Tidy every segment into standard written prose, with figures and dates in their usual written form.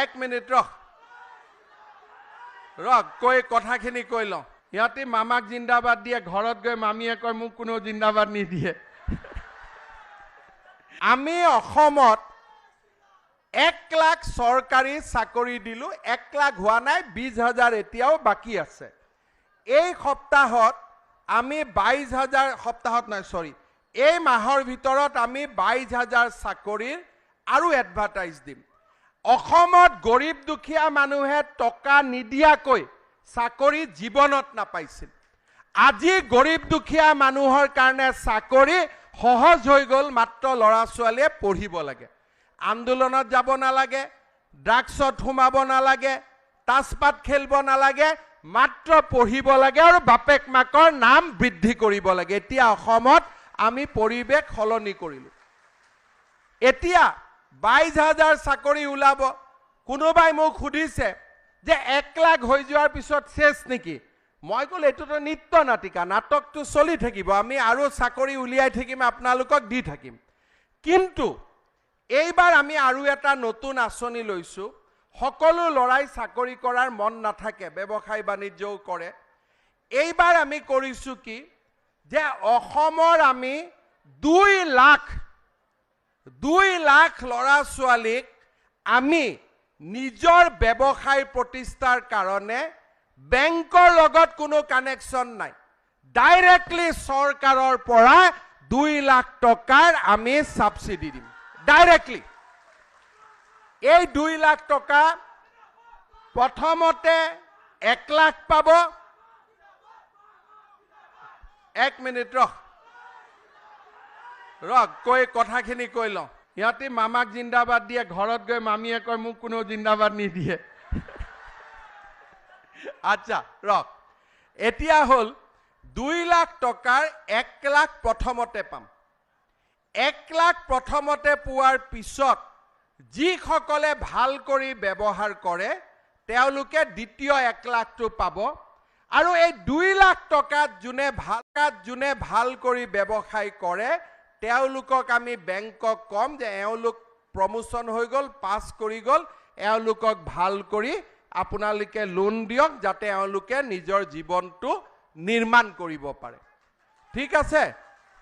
এক মিনিট ৰখ কৈ কথাখিনি কৈ লওঁ সিহঁতে মামাক জিন্দাবাদ দিয়ে ঘৰত গৈ মামীয়ে কয় মোক কোনো জিন্দাবাদ নিদিয়ে আমি অসমত 1 লাখ চৰকাৰী চাকৰি দিলো 1 লাখ হোৱা নাই 20,000 এতিয়াও বাকি আছে এই সপ্তাহত আমি 22,000 সপ্তাহত নাই সৰি এই মাহৰ ভিতৰত আমি 22,000 চাকৰিৰ আৰু এডভাৰটাইজ দিম অসমত গৰীব দুখীয়া মানুহে টকা নিদিয়াকৈ চাকৰি জীৱনত নাপাইছিল আজি গৰীব দুখীয়া মানুহৰ কাৰণে চাকৰি সহজ হৈ গ'ল মাত্ৰ ল'ৰা ছোৱালীয়ে পঢ়িব লাগে আন্দোলনত যাব নালাগে ড্ৰাগছত সোমাব নালাগে তাসপাত খেলিব নালাগে মাত্ৰ পঢ়িব লাগে আৰু বাপেক মাকৰ নাম বৃদ্ধি কৰিব লাগে এতিয়া অসমত আমি পৰিৱেশ সলনি কৰিলো এতিয়া 22,000 চাকৰি ওলাব কোনোবাই মোক সুধিছে যে 1 লাখ হৈ যোৱাৰ পিছত শেষ নেকি মই কল এটোতো নিত্য নাটিকা নাটকটো চলি থাকিব আমি আৰু চাকৰি উলিয়াই থাকিম আপোনালোকক দি থাকিম কিন্তু এইবাৰ আমি আৰু এটা নতুন আঁচনি লৈছো সকলো লৰাই চাকৰি কৰাৰ মন নাথাকে ব্যৱসায় বাণিজ্যও কৰে এইবাৰ আমি কৰিছো কি যে অসমৰ আমি 2 লাখ লৰা ছোৱালীক আমি নিজৰ ব্যৱসায় প্ৰতিষ্ঠাৰ কাৰণে বেংকৰ লগত কোনো কানেকশন নাই ডাইৰেক্টলি চৰকাৰৰ পৰা 2 লাখ টকাৰ আমি সাবসিডি দিম ডাইৰেক্টলি এই 2 লাখ টকা প্ৰথমতে 1 লাখ পাব 1 মিনিট ৰখ কৈ কথাখিনি কৈ লওঁ সিহঁতে মামাক জিন্দাবাদ দিয়ে ঘৰত গৈ মামীয়ে কয় মোক কোনো জিন্দাবাদ নিদিয়ে আচ্ছা ৰখ এতিয়া হল 2 লাখ টকাৰ 1 লাখ প্ৰথমতে পাম 1 লাখ প্ৰথমতে পোৱাৰ পিছত যিসকলে ভাল কৰি ব্যৱহাৰ কৰে তেওঁলোকে দ্বিতীয় 1 লাখটো পাব আৰু এই 2 লাখ টকাত যোনে ভাল কৰি ব্যৱসায় কৰে তেওঁলোকক আমি বেংকক কম যে এওঁলোক প্ৰমোশন হৈ গ'ল পাস কৰি গ'ল এওঁলোকক ভাল কৰি আপোনালোকে লোন দিয়ক যাতে এওঁলোকে নিজৰ জীৱনটো নিৰ্মাণ কৰিব পাৰে ঠিক আছে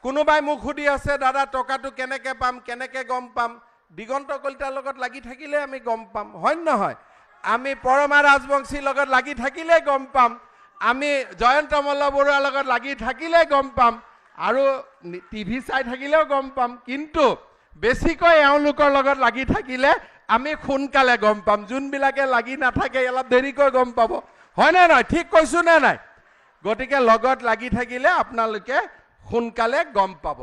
কোনোবাই মোক সুধি আছে দাদা টকাটো কেনেকে পাম কেনেকে গম পাম দিগন্ত কলিতাৰ লগত লাগি থাকিলে আমি গম পাম হয় নহয় আমি পৰমা ৰাজবংশীৰ লগত লাগি থাকিলে গম পাম আমি জয়ন্ত মল্ল বৰুৱাৰ লগত লাগি থাকিলে গম পাম আৰু টিভি চাই থাকিলেও গম পাম কিন্তু বেছিকৈ এওঁলোকৰ লগত লাগি থাকিলে আমি খুনকালে গম পাম যোনবিলাকে লাগি নাথাকে অলপ দেৰিকৈ গম পাব হয় না নহয় ঠিক কৈছো নে নাই গতিকে লগত লাগি থাকিলে আপোনালোকে খুনকালে গম পাব